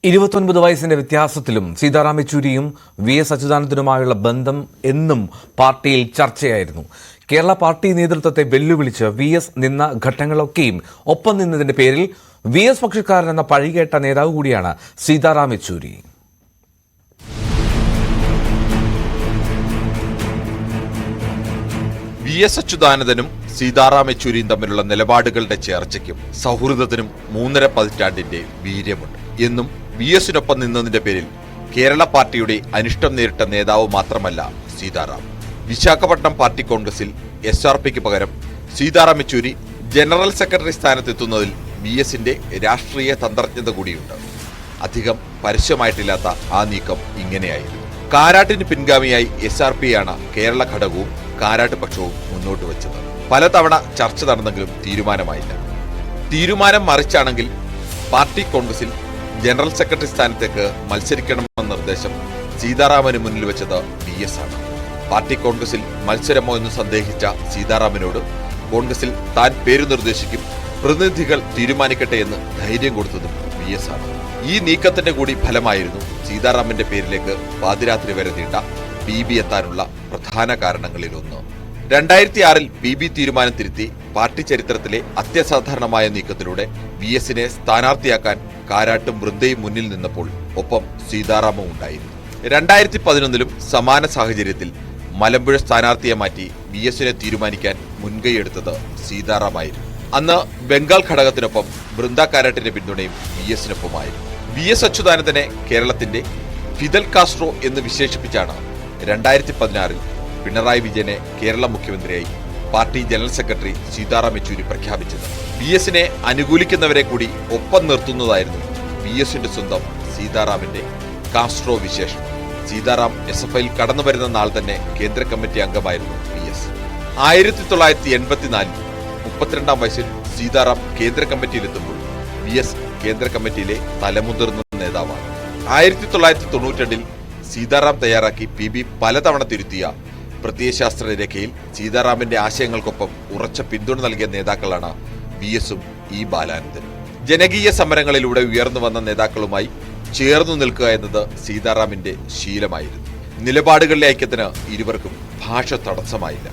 29 വയസ്സിന്റെ വ്യത്യാസത്തിലും സീതാറാം യെച്ചൂരിയും വി.എസ്. അച്യുതാനന്ദനുമായുള്ള ബന്ധം എന്നും പാർട്ടിയിൽ ചർച്ചയായിരുന്നു. കേരള പാർട്ടി നേതൃത്വത്തെ വെല്ലുവിളിച്ച് വി.എസ്. നിന്ന ഘട്ടങ്ങളൊക്കെയും ഒപ്പം നിന്നതിന്റെ പേരിൽ വി.എസ്. പക്ഷക്കാരൻ എന്ന പഴികേട്ട നേതാവ് കൂടിയാണ് സീതാറാം യെച്ചൂരി. വി.എസ്. അച്യുതാനന്ദനും സീതാറാം യെച്ചൂരിയും തമ്മിലുള്ള നിലപാടുകളുടെ ചേർച്ചയ്ക്കും സൗഹൃദത്തിനും 3.5 പതിറ്റാണ്ടിന്റെ വീര്യമുണ്ട്. എന്നും വി.എസിനൊപ്പം നിന്നതിന്റെ പേരിൽ കേരള പാർട്ടിയുടെ അനിഷ്ടം നേരിട്ട നേതാവ് മാത്രമല്ല സീതാറാം. വിശാഖപട്ടണം പാർട്ടി കോൺഗ്രസിൽ SRPക്ക് പകരം സീതാറാം യെച്ചൂരി ജനറൽ സെക്രട്ടറി സ്ഥാനത്തെത്തുന്നതിൽ വി.എസിന്റെ രാഷ്ട്രീയ തന്ത്രജ്ഞത കൂടിയുണ്ട്. അധികം പരസ്യമായിട്ടില്ലാത്ത ആ നീക്കം ഇങ്ങനെയായിരുന്നു. കാരാട്ടിന് പിൻഗാമിയായി SRPയാണ് കേരള ഘടകവും കാരാട്ട് പക്ഷവും മുന്നോട്ട് വെച്ചത്. പലതവണ ചർച്ച നടന്നെങ്കിലും തീരുമാനമായില്ല. തീരുമാനം മറിച്ചാണെങ്കിൽ പാർട്ടി കോൺഗ്രസിൽ ജനറൽ സെക്രട്ടറി സ്ഥാനത്തേക്ക് മത്സരിക്കണമെന്ന നിർദ്ദേശം സീതാറാമിന് മുന്നിൽ വെച്ചത് വി.എസ്. ആണ്. പാർട്ടി കോൺഗ്രസിൽ മത്സരമോ എന്ന് സന്ദേഹിച്ച സീതാറാമിനോട് കോൺഗ്രസിൽ താൻ പേര് നിർദ്ദേശിക്കും, പ്രതിനിധികൾ തീരുമാനിക്കട്ടെ എന്ന് ധൈര്യം കൊടുത്തതും വി.എസ്. ആണ്. ഈ നീക്കത്തിന്റെ കൂടി ഫലമായിരുന്നു സീതാറാമിന്റെ പേരിലേക്ക് പാതിരാത്രി വരെ നീണ്ട PB എത്താനുള്ള പ്രധാന കാരണങ്ങളിലൊന്ന്. 2006 PB തീരുമാനം തിരുത്തി പാർട്ടി ചരിത്രത്തിലെ അത്യസാധാരണമായ നീക്കത്തിലൂടെ വി.എസിനെ സ്ഥാനാർത്ഥിയാക്കാൻ കാരാട്ടും വൃന്ദയും മുന്നിൽ നിന്നപ്പോൾ ഒപ്പം സീതാറാമും ഉണ്ടായിരുന്നു. 2011 സമാന സാഹചര്യത്തിൽ മലമ്പുഴ സ്ഥാനാർത്ഥിയെ മാറ്റി വി.എസിനെ തീരുമാനിക്കാൻ മുൻകൈയെടുത്തത് സീതാറാമായിരുന്നു. അന്ന് ബംഗാൾ ഘടകത്തിനൊപ്പം വൃന്ദ കാരാട്ടിന്റെ പിന്തുണയും വി.എസിനൊപ്പമായിരുന്നു. വി.എസ്. അച്യുതാനന്ദനെ കേരളത്തിന്റെ ഫിദൽ കാസ്ട്രോ എന്ന് വിശേഷിപ്പിച്ചാണ് 2016 പിണറായി വിജയനെ കേരള മുഖ്യമന്ത്രിയായി party general secretary Sitaram Yechury പ്രഖ്യാപിച്ചത്. വി.എസിനെ അനുകൂലിക്കുന്നവരെ കൂടി ഒപ്പം നിർത്തുന്നതായിരുന്നു വി.എസിന്റെ സ്വന്തം സീതാറാമിന്റെ കാസ്ട്രോ വിശേഷം. സീതാറാം SFIയിൽ കടന്നു വരുന്ന നാൾ തന്നെ കേന്ദ്ര കമ്മിറ്റി അംഗമായിരുന്നു വി.എസ്. 1984 32-ാം വയസ്സിൽ സീതാറാം കേന്ദ്ര കമ്മിറ്റിയിലെത്തുമ്പോൾ വി.എസ്. കേന്ദ്ര കമ്മിറ്റിയിലെ തലമുതിർന്ന നേതാവാണ്. 1992 സീതാറാം തയ്യാറാക്കി PB പലതവണ തിരുത്തിയ പ്രത്യയശാസ്ത്ര രേഖയിൽ സീതാറാമിന്റെ ആശയങ്ങൾക്കൊപ്പം ഉറച്ച പിന്തുണ നൽകിയ നേതാക്കളാണ് വി.എസും ബാലാനന്ദനും. ജനകീയ സമരങ്ങളിലൂടെ ഉയർന്നു വന്ന നേതാക്കളുമായി ചേർന്നു നിൽക്കുക എന്നത് സീതാറാമിന്റെ ശീലമായിരുന്നു. നിലപാടുകളിലെ ഐക്യത്തിന് ഇരുവർക്കും ഭാഷ തടസ്സമായില്ല.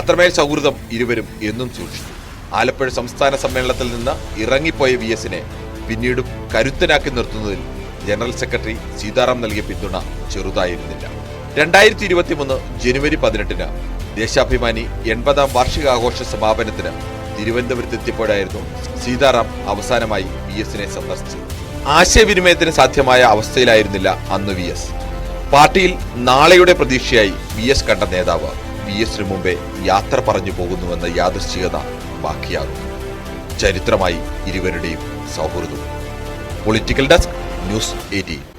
അത്രമേൽ സൗഹൃദം ഇരുവരും എന്നും സൂക്ഷിച്ചു. ആലപ്പുഴ സംസ്ഥാന സമ്മേളനത്തിൽ നിന്ന് ഇറങ്ങിപ്പോയ വി.എസിനെ പിന്നീടും കരുത്തനാക്കി നിർത്തുന്നതിൽ ജനറൽ സെക്രട്ടറി സീതാറാം നൽകിയ പിന്തുണ ചെറുതായിരുന്നില്ല. 2023 ജനുവരി 18 ദേശാഭിമാനി 80-ാം വാർഷികാഘോഷ സമാപനത്തിന് തിരുവനന്തപുരത്തെത്തിയപ്പോഴായിരുന്നു സീതാറാം അവസാനമായി വി.എസിനെ സന്ദർശിച്ചത്. ആശയവിനിമയത്തിന് സാധ്യമായ അവസ്ഥയിലായിരുന്നില്ല അന്ന് വി.എസ്. പാർട്ടിയിൽ നാളെയുടെ പ്രതീക്ഷയായി വി.എസ്. കണ്ട നേതാവ് വി.എസിന് മുമ്പേ യാത്ര പറഞ്ഞു പോകുന്നുവെന്ന യാദൃശ്ചികത ബാക്കിയാകുന്നു. ചരിത്രമായി ഇരുവരുടെയും സൗഹൃദവും. Political desk, news 18.